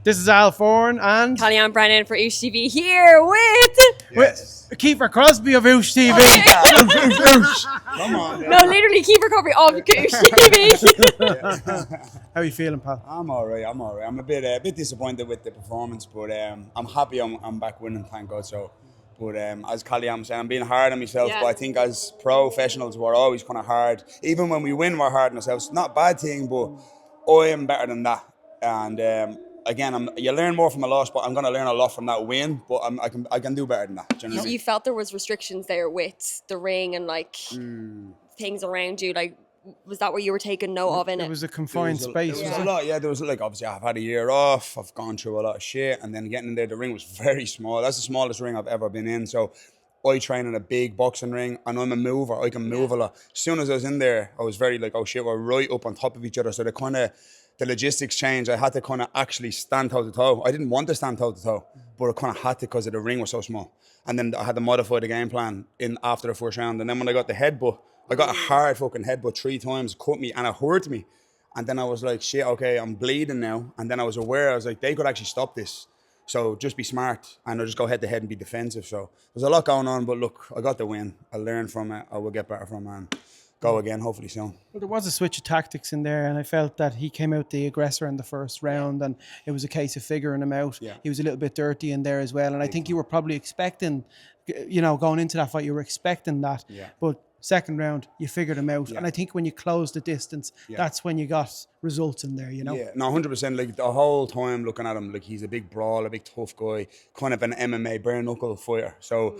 This is Al Foran and Kellyanne Brennan for HTV here with Kiefer Crosbie of Oosh TV. Come on. no, literally Kiefer Crosbie of HTV. How are you feeling, pal? I'm alright. I'm a bit disappointed with the performance, but I'm happy I'm back winning, thank God. So, but as Kellyanne was saying, I'm being hard on myself. Yeah. But I think as professionals, we're always kind of hard. Even when we win, we're hard on ourselves. Not a bad thing, but I am better than that. And again, you learn more from a loss, but I'm going to learn a lot from that win. But I can do better than that. Do you know what I mean? You felt there was restrictions there with the ring and things around you. Like, was that what you were taking note of in it? It was a confined space. There was a lot, there was obviously I've had a year off, I've gone through a lot of shit, and then getting in there, the ring was very small. That's the smallest ring I've ever been in. So I train in a big boxing ring, and I'm a mover. I can move a lot. As soon as I was in there, I was very like, oh shit, we're right up on top of each other. So the logistics changed. I had to kind of actually stand toe to toe. I didn't want to stand toe to toe, but I kind of had to because the ring was so small. And then I had to modify the game plan in after the first round. And then when I got the headbutt, I got a hard fucking headbutt 3 times, cut me, and it hurt me. And then I was like, shit, okay, I'm bleeding now. And then I was aware, I was like, they could actually stop this. So just be smart, and I'll just go head to head and be defensive. So there's a lot going on, but look, I got the win. I learned from it. I will get better from it and go again, hopefully soon. Well, there was a switch of tactics in there, and I felt that he came out the aggressor in the first round, and it was a case of figuring him out. Yeah. He was a little bit dirty in there as well, and I think you were probably expecting, going into that fight, you were expecting that. Yeah. But second round, you figured him out, and I think when you closed the distance, that's when you got results in there. Yeah, no, 100%. Like the whole time looking at him, like he's a big brawler, a big tough guy, kind of an MMA bare knuckle fighter. So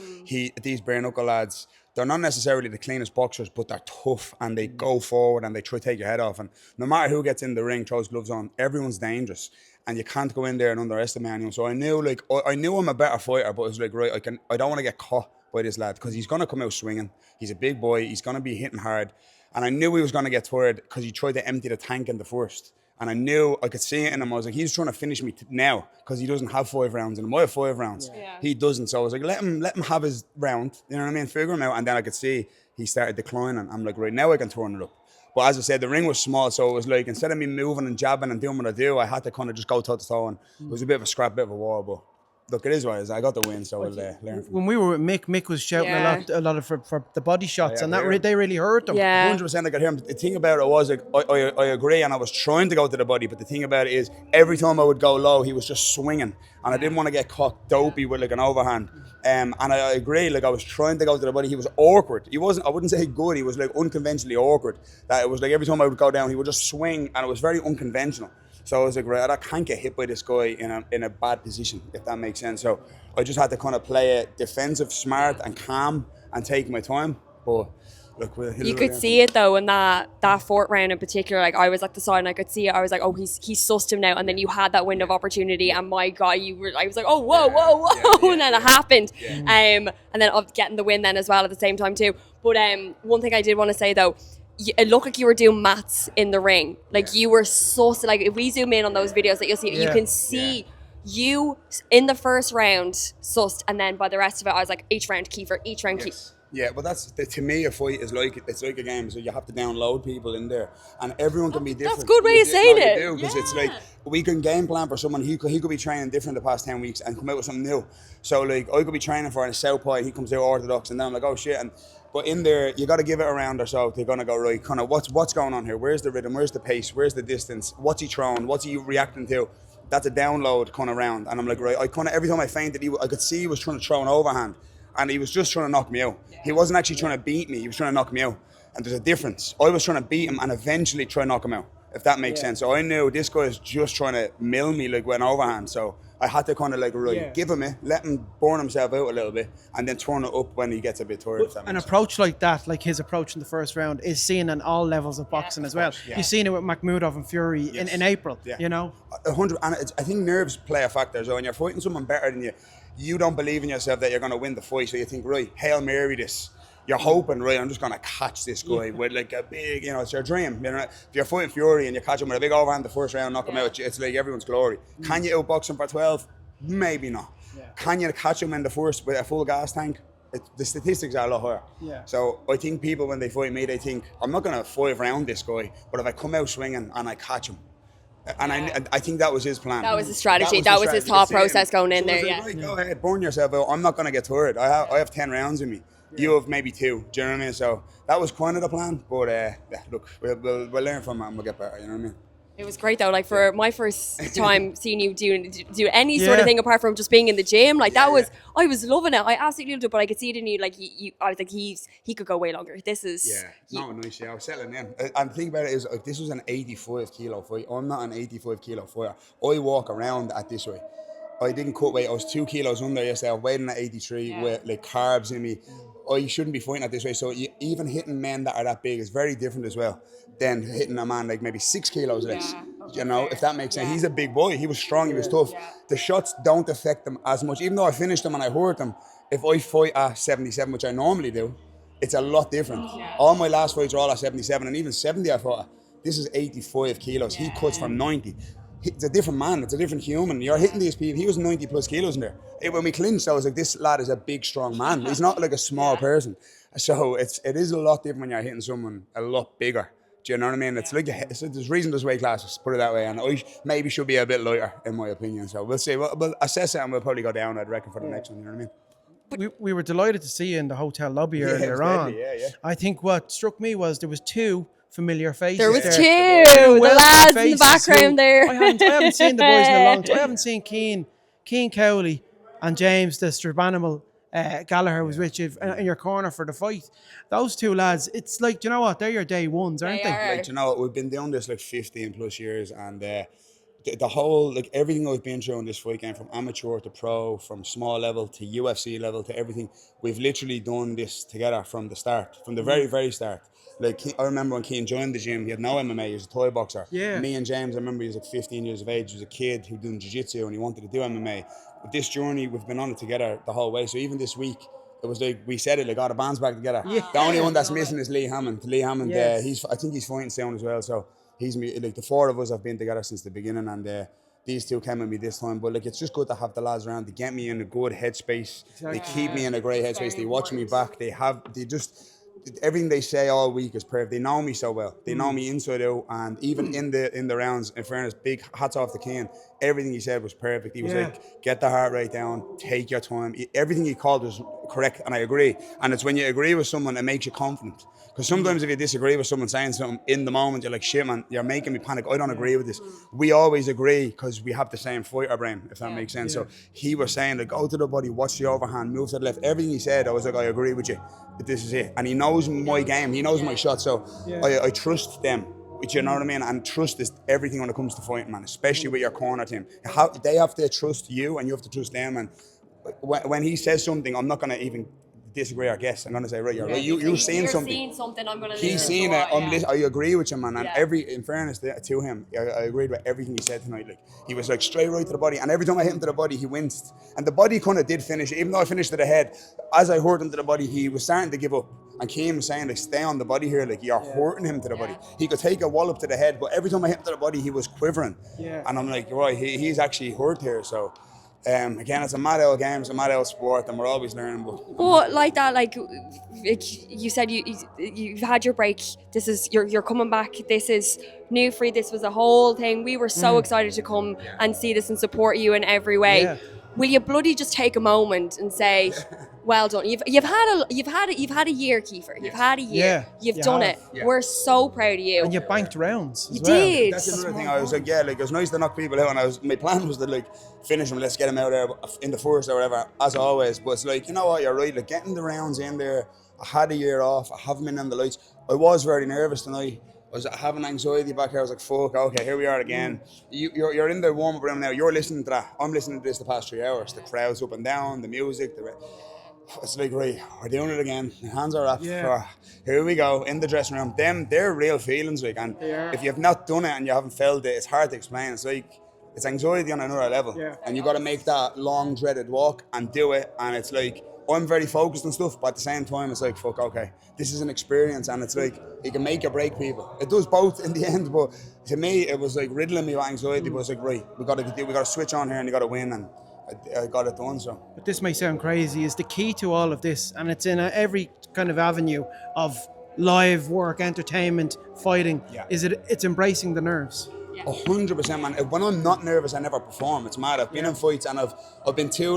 these bare knuckle lads, they're not necessarily the cleanest boxers, but they're tough and they go forward and they try to take your head off. And no matter who gets in the ring, throws gloves on, everyone's dangerous. And you can't go in there and underestimate anyone. So I knew I'm a better fighter, but it was like, right, I don't want to get caught by this lad because he's going to come out swinging. He's a big boy. He's going to be hitting hard. And I knew he was going to get tired because he tried to empty the tank in the first. And I knew, I could see it in him. I was like, he's trying to finish me now because he doesn't have 5 rounds in him. I have 5 rounds. Yeah. He doesn't. So I was like, let him have his round. You know what I mean? Figure him out. And then I could see he started declining. I'm like, right, now I can turn it up. But as I said, the ring was small. So it was like, instead of me moving and jabbing and doing what I do, I had to kind of just go toe to toe. And it was a bit of a scrap, bit of a war. But look, it is what it is. I got the win, so we'll learn from it. When we were with Mick was shouting a lot of for the body shots, and they really hurt him. Yeah. 100% I could hear him. The thing about it was, like, I agree, and I was trying to go to the body, but the thing about it is, every time I would go low, he was just swinging, and I didn't want to get caught dopey with like an overhand. And I agree, like I was trying to go to the body. He was awkward. He wasn't, I wouldn't say good, he was like unconventionally awkward. That it was like every time I would go down, he would just swing, and it was very unconventional. So I was like, right, I can't get hit by this guy in a bad position, if that makes sense. So I just had to kind of play it defensive, smart and calm and take my time. But look, you could see it though in that 4th round in particular. Like I was at the side and I could see it. I was like, oh, he's sussed him now. And then you had that window of opportunity, and my God, I was like, oh, whoa, and then it happened. And then of getting the win then as well at the same time too. But one thing I did want to say though, it looked like you were doing maths in the ring. Like you were sussed. Like if we zoom in on those videos that you'll see, you can see you in the first round sussed, and then by the rest of it, I was like, each round Kiefer. Yeah, but to me, a fight is it's like a game. So you have to download people in there, and everyone can be different. That's a good way of saying it. Because it's like we can game plan for someone. He could be training different the past 10 weeks and come out with something new. So like I could be training for a southpaw, he comes out orthodox, and then I'm like, oh shit. But in there, you got to give it a round or so. They're gonna go right. Kind of what's going on here? Where's the rhythm? Where's the pace? Where's the distance? What's he throwing? What's he reacting to? That's a download kind of round. And I'm like, right. I kind of every time I feinted, I could see he was trying to throw an overhand. And he was just trying to knock me out. He wasn't actually trying to beat me. He was trying to knock me out. And there's a difference. I was trying to beat him and eventually try to knock him out, if that makes sense. So I knew this guy is just trying to mill me like with an overhand. So I had to kind of like, give him it, let him burn himself out a little bit, and then turn it up when he gets a bit tired. An approach like that, like his approach in the first round, is seen in all levels of boxing as well. You've seen it with Makhmudov and Fury in April, 100, and I think nerves play a factor. So when you're fighting someone better than you, you don't believe in yourself that you're going to win the fight. So you think, right, Hail Mary this. You're hoping, right, I'm just going to catch this guy with like a big, it's your dream. If you're fighting Fury and you catch him with a big overhand the first round, knock him out, it's like everyone's glory. Can you outbox him for 12? Maybe not. Can you catch him in the first with a full gas tank? The statistics are a lot higher. So I think people, when they fight me, they think, I'm not going to 5 round this guy, but if I come out swinging and I catch him, And I think that was his plan. That was his strategy. That was his thought process going in there. Yeah. Right, go ahead, burn yourself out. I'm not going to get tired. I have 10 rounds in me. You have maybe 2. Do you know what I mean? So that was kind of the plan. But look, we'll learn from it and we'll get better. You know what I mean? It was great though. Like for my first time seeing you do any sort of thing apart from just being in the gym, like I was loving it. I absolutely loved it. But I could see it in you. Like I was like, he could go way longer. This is it's not nice. Yeah, I was settling in. And the thing about it is, like, this was an 85 kilo fight. I'm not an 85 kilo fighter. I walk around at this way. I didn't cut weight. I was 2 kilos under yesterday. I was weighing at 83 with like carbs in me. I shouldn't be fighting at this way. So even hitting men that are that big is very different as well than hitting a man like maybe 6 kilos less. You know, if that makes sense. He's a big boy. He was strong. He was tough. The shots don't affect him as much. Even though I finished them and I hurt them, if I fight at 77, which I normally do, it's a lot different. All my last fights are all at 77 and even 70 I fought at. This is 85 kilos. He cuts from 90. It's a different man. It's a different human. You're hitting these people. He was 90 plus kilos in there. When we clinched, I was like, this lad is a big, strong man. He's not like a small person. So it is a lot different when you're hitting someone a lot bigger. Do you know what I mean? It's like there's reason there's weight classes, put it that way. And I maybe should be a bit lighter, in my opinion. So we'll see. We'll assess it and we'll probably go down, I'd reckon, for the next one. You know what I mean? We were delighted to see you in the hotel lobby earlier on. I think what struck me was there was 2 familiar faces. There was there. 2 the lads in the background there. I haven't seen the boys in a long time. I haven't seen Cian Cowley and James, the Strabanimal Gallagher was with you in your corner for the fight. Those 2 lads, it's like, do you know what? They're your day ones, aren't they? Like, do you know what? We've been doing this like 15 plus years, and the whole, like, everything I've been through in this fight game, from amateur to pro, from small level to UFC level to everything, we've literally done this together from the start, from the very, very start. Like, I remember when Cian joined the gym, he had no MMA, he was a Thai boxer. Me and James, I remember he was like 15 years of age, he was a kid who was doing jiu-jitsu and he wanted to do MMA. But this journey, we've been on it together the whole way. So even this week, it was like, we said it, like, the band's back together. The only one that's missing is Lee Hammond. Lee Hammond, I think he's fighting soon as well. So he's like, the 4 of us have been together since the beginning, and these 2 came with me this time. But like, it's just good to have the lads around. They get me in a good headspace. They keep me in a great headspace. They watch me back. They just, everything they say all week is perfect. They know me so well. They know me inside out, and even in the rounds, in fairness, big hats off to Cian. Everything he said was perfect. He was like, get the heart rate down, take your time. Everything he called was correct, and I agree. And it's when you agree with someone, it makes you confident. Because sometimes if you disagree with someone saying something in the moment, you're like, shit, man, you're making me panic. I don't agree with this. We always agree because we have the same fighter brain, if that makes sense. So he was saying, like, go to the body, watch the overhand, move to the left. Everything he said, I was like, I agree with you. But this is it. And he knows my game. He knows my shot. So I trust them. You know what I mean? And trust is everything when it comes to fighting, man, especially with your corner team. They have to trust you and you have to trust them. And when he says something, I'm not going to even disagree or guess. I'm going to say, right, you're right. You're seeing something. You're seeing something, I'm going to He's seen it. I agree with you, man. And in fairness to him, I agreed with everything he said tonight. Like, he was like straight right to the body. And every time I hit him to the body, he winced. And the body kind of did finish. Even though I finished to the head, as I hurt him to the body, he was starting to give up. And Cian was saying, like, stay on the body here. Like, you're hurting him to the body. He could take a wallop to the head, but every time I hit him to the body, he was quivering. And I'm like, right, he's actually hurt here. So, again, it's a mad old game, it's a mad old sport, and we're always learning. But like that, like you said, you've had your break. This is you're coming back. This is new for you. This was a whole thing. We were so excited to come and see this and support you in every way. Will you bloody just take a moment and say, well done? You've had a year, Kiefer. You've had a year. You've done it. We're so proud of you. And you banked rounds. You did. That's another thing. I was like, like, it was nice to knock people out, and my plan was to like finish them. Let's get them out there in the first or whatever, as always. But it's like, you know what? You're right. Like, getting the rounds in there. I had a year off. I haven't been on the lights. I was very nervous tonight. I was having anxiety back here. I was like, fuck, okay, here we are again. You're in the warm-up room now. You're listening to that. I'm listening to this the past 3 hours. The crowd's up and down, the music. It's like, right, we're doing it again. My hands are up. Here we go, in the dressing room. They're real feelings, like, and if you've not done it and you haven't felt it, it's hard to explain. It's like, it's anxiety on another level. And you got to make that long, dreaded walk and do it. And it's like, I'm very focused on stuff, but at the same time, it's like, fuck, okay, this is an experience, and it's like, it can make or break people. It does both in the end, but to me, it was like riddling me with anxiety, but it's like, right, we got to switch on here and you got to win, and I got it done, so. But this may sound crazy, is the key to all of this, and it's in every kind of avenue of live work, entertainment, fighting, it's embracing the nerves. 100%, man. When I'm not nervous, I never perform. It's mad. I've been in fights and I've been too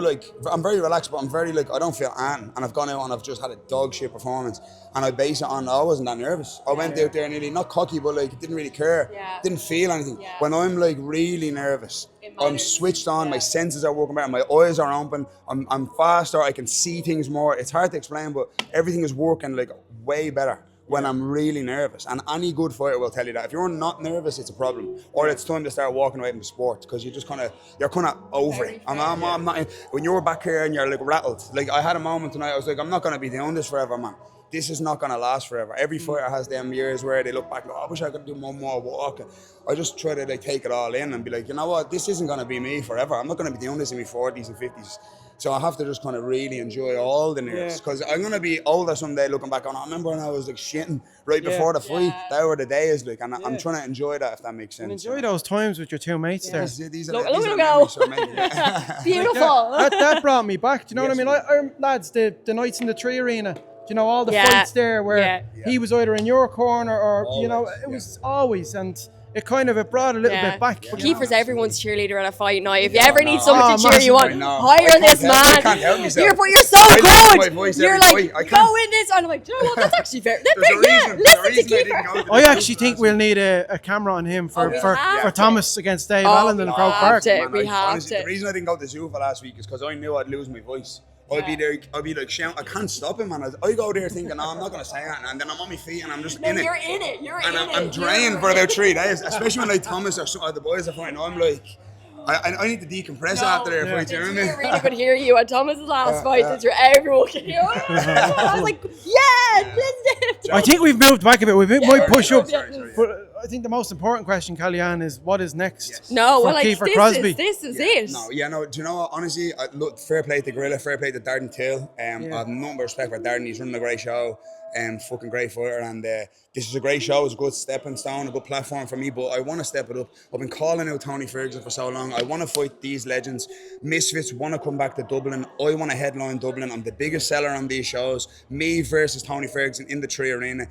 I'm very relaxed, but I'm very I don't feel and I've gone out and I've just had a dog shit performance, and I base it on I wasn't that nervous. I went out there nearly not cocky, but didn't really care, didn't feel anything. When I'm really nervous, I'm switched on. My senses are working better. My eyes are open. I'm faster. I can see things more. It's hard to explain, but everything is working way better when I'm really nervous. And any good fighter will tell you that. If you're not nervous, it's a problem. Or it's time to start walking away from the sport, because you're kind of over it. I'm not, when you're back here and you're rattled. I had a moment tonight, I was I'm not going to be doing this forever, man. This is not going to last forever. Every fighter has them years where they look back and go, I wish I could do one more walk. I just try to take it all in and be you know what, this isn't going to be me forever. I'm not going to be doing this in my 40s and 50s. So I have to just kind of really enjoy all the nerves, because I'm going to be older someday looking back on, I remember when I was shitting right before the fight. That were the days, and I'm trying to enjoy that, if that makes sense. And enjoy those times with your two mates there. These Look, are go. so Beautiful. That brought me back. Do you know what I mean? Lads, the nights in the Tree Arena, do you know, all the fights there where he was either in your corner or, always, you know, it was always, and it brought a little bit back. Well, Kiefer's everyone's cheerleader at a fight night. If you ever need someone to cheer you on, I hire this man. I can't help myself. You're so good. You're go in this. And I'm do you know what? That's actually fair. Listen to Kiefer. I actually think we'll need a camera on him for Thomas against Dave Allen in Croke Park. We have to. The reason I didn't go to Zuva last week is because I knew I'd lose my voice. I'd be there, I'd be shouting, I can't stop him, man. I go there thinking, no, I'm not going to say that, and then I'm on my feet and I'm just in it. You're in it, I'm drained for about 3 days, especially when Thomas or the boys are fighting. I'm I need to decompress after their fights, you know what I mean? Really could hear you at Thomas's last fight, everyone could hear. I was I think we've moved back a bit. We might push up. But I think the most important question, Kellyanne, is what is next? Kiefer Crosbie? This is it. Do you know what? Honestly, look, fair play to Gorilla, fair play to Darden Till. I have nothing but respect for Darden. He's running a great show. Fucking great fighter, and this is a great show. It's a good stepping stone, a good platform for me, but I want to step it up. I've been calling out Tony Ferguson for so long. I want to fight these legends. Misfits want to come back to Dublin. I want to headline Dublin. I'm the biggest seller on these shows. Me versus Tony Ferguson in the Tree Arena.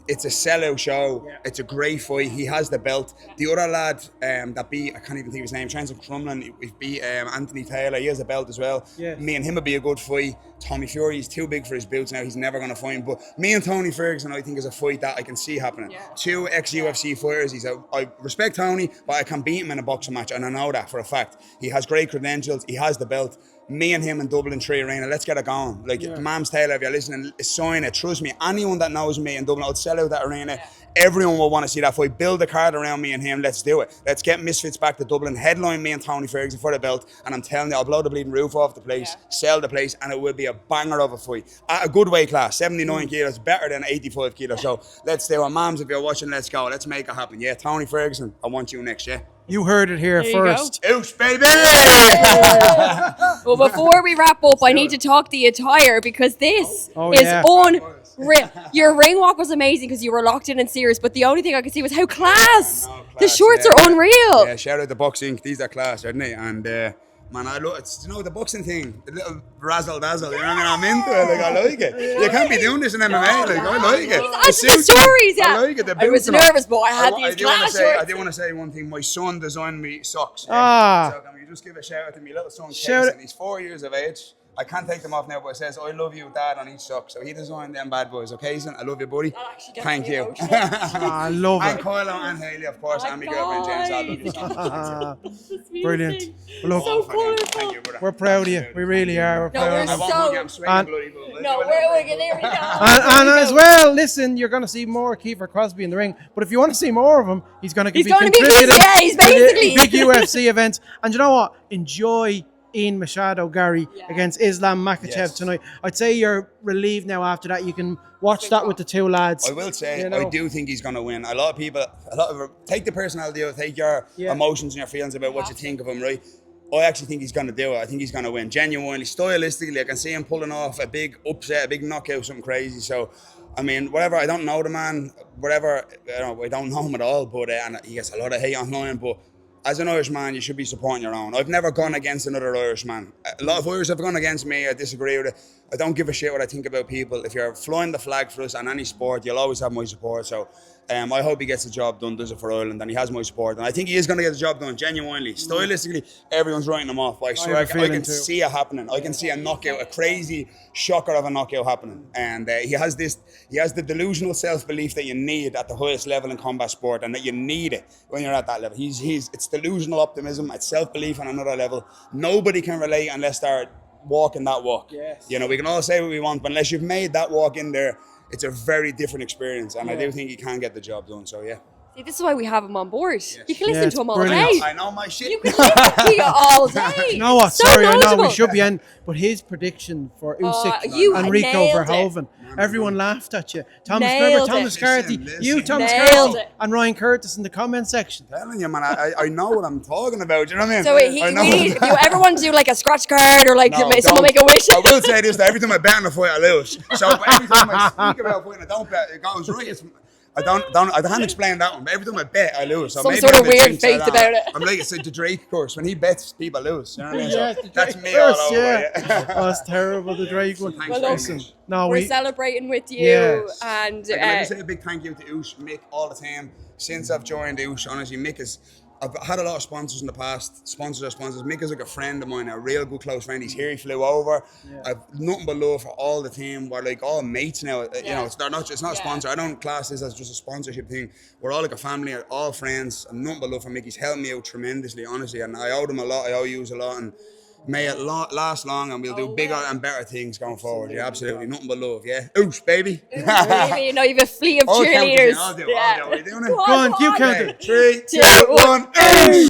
It's a sellout show. Yeah. It's a great fight. He has the belt. The other lad that beat, I can't even think of his name, Trans and Crumlin, we beat Anthony Taylor. He has a belt as well. Yeah. Me and him would be a good fight. Tommy Fury, he's too big for his boots now. He's never going to fight him. But me and Tony Ferguson, I think, is a fight that I can see happening. Yeah. 2 ex-UFC fighters. I respect Tony, but I can beat him in a boxing match, and I know that for a fact. He has great credentials. He has the belt. Me and him in Dublin Tree Arena, let's get it going. Mams Taylor, if you're listening, sign it. Trust me, anyone that knows me in Dublin, I'll sell out that arena. Yeah. Everyone will want to see that fight. Build a card around me and him. Let's do it. Let's get Misfits back to Dublin. Headline me and Tony Ferguson for the belt. And I'm telling you, I'll blow the bleeding roof off the place, sell the place, and it will be a banger of a fight. At a good weight class, 79 kilos, better than 85 kilos. So let's do it. Mams, if you're watching, let's go. Let's make it happen. Yeah, Tony Ferguson, I want you next, yeah? You heard it here first. Oosh, baby! Well, before we wrap up, I need to talk the attire, because this is unreal. Your ring walk was amazing because you were locked in and serious, but the only thing I could see was how class. The shorts are unreal. Yeah, shout out to Box Inc. These are class, aren't they? And man, I love it. You know, the boxing thing, the little razzle dazzle. You know what I mean? I'm into it. I like it. You can't be doing this in MMA. I like it. The stories, I like it. I was nervous, but I had these class shorts. I do want to say one thing. My son designed me socks. So can you just give a shout out to my little son, Jason? He's 4 years of age. I can't take them off now, but it says, I love you, Dad, on each sock. So he designed them bad boys, okay, son? I love you, buddy. Thank you. I love it. And Kylo and Hayley, of course, and my girlfriend, James. I love you so much. Brilliant. Look, so cool. Thank you, brother. We're proud of you. We really are. We're proud of you. And as well, listen, you're going to see more Kiefer Crosbie in the ring. But if you want to see more of him, he's going to be contributing he's basically big UFC events. And you know what? Enjoy Ian Machado Gary against Islam Makhachev tonight. I'd say you're relieved now after that. You can watch that with the two lads. I will say, I do think he's going to win. A lot of people, take the personality out, take your emotions and your feelings about what you think of him, right? I actually think he's going to do it. I think he's going to win. Genuinely, stylistically, I can see him pulling off a big upset, a big knockout, something crazy. So, I mean, whatever, I don't know the man, whatever, I don't know him at all, but and he gets a lot of hate online, but as an Irishman, you should be supporting your own. I've never gone against another Irishman. A lot of Irish have gone against me. I disagree with it. I don't give a shit what I think about people. If you're flying the flag for us on any sport, you'll always have my support. So I hope he gets the job done, does it for Ireland, and he has my support. And I think he is going to get the job done, genuinely. Stylistically, everyone's writing him off. But I swear, I can see it happening. I can see a knockout, a crazy shocker of a knockout happening. And he has the delusional self-belief that you need at the highest level in combat sport, and that you need it when you're at that level. It's delusional optimism, it's self-belief on another level. Nobody can relate unless they're walking that walk. Yes. You know, we can all say what we want, but unless you've made that walk in there, it's a very different experience, and I do think he can get the job done. So yeah. See, this is why we have him on board. Yes. You can listen to him all brilliant. day. I know my shit. You can listen to you all day. You know what? So Sorry, I know we knowledgeable. should be in, but his prediction for Usyk you and Rico nailed it. Verhoeven, everyone laughed at you. Thomas, Nailed remember it. Thomas Carthy? Listen. You, Thomas Nailed Carthy, it. and Ryan Curtis in the comment section. I'm telling you, man, I know what I'm talking about. Do you know what I mean? So if you ever want to do like a scratch card or like No, someone don't. make a wish. I will say this: that every time I bet on a fight, I lose. So every time I speak about a fight, and I don't bet, it goes right. I can't explain that one, but every time I bet, I lose. So Some maybe sort of I'm a weird jinx, faith I don't about know. it. I'm like it's the Drake course. When he bets, people lose. You know what I mean? Yeah, So the that's Drake me curse, all over. yeah. Oh, that's terrible, the Drake one. Thanks Well, very listen, much. No, We're celebrating with you, Yes. and I'd like to say a big thank you to Oosh, Mick, all the time. Since I've joined Oosh, honestly, Mick is. I've had a lot of sponsors in the past. Sponsors are sponsors. Mick is like a friend of mine, a real good close friend. He's here. He flew over. I've nothing but love for all the team. We're like all mates now. You know, it's not a sponsor. I don't class this as just a sponsorship thing. We're all like a family, all friends. And nothing but love for Mick. He's helped me out tremendously, honestly. And I owe him a lot. I owe you a lot. And may it last long, and we'll do bigger and better things going forward. Yeah, absolutely. Nothing but love. Yeah. Oosh, baby. maybe, you know, you have a fleet of All counters in. cheerleaders. I'll do it. Are we doing it? Go on, you count Okay, it. 3, 2, 2, 1. Oosh.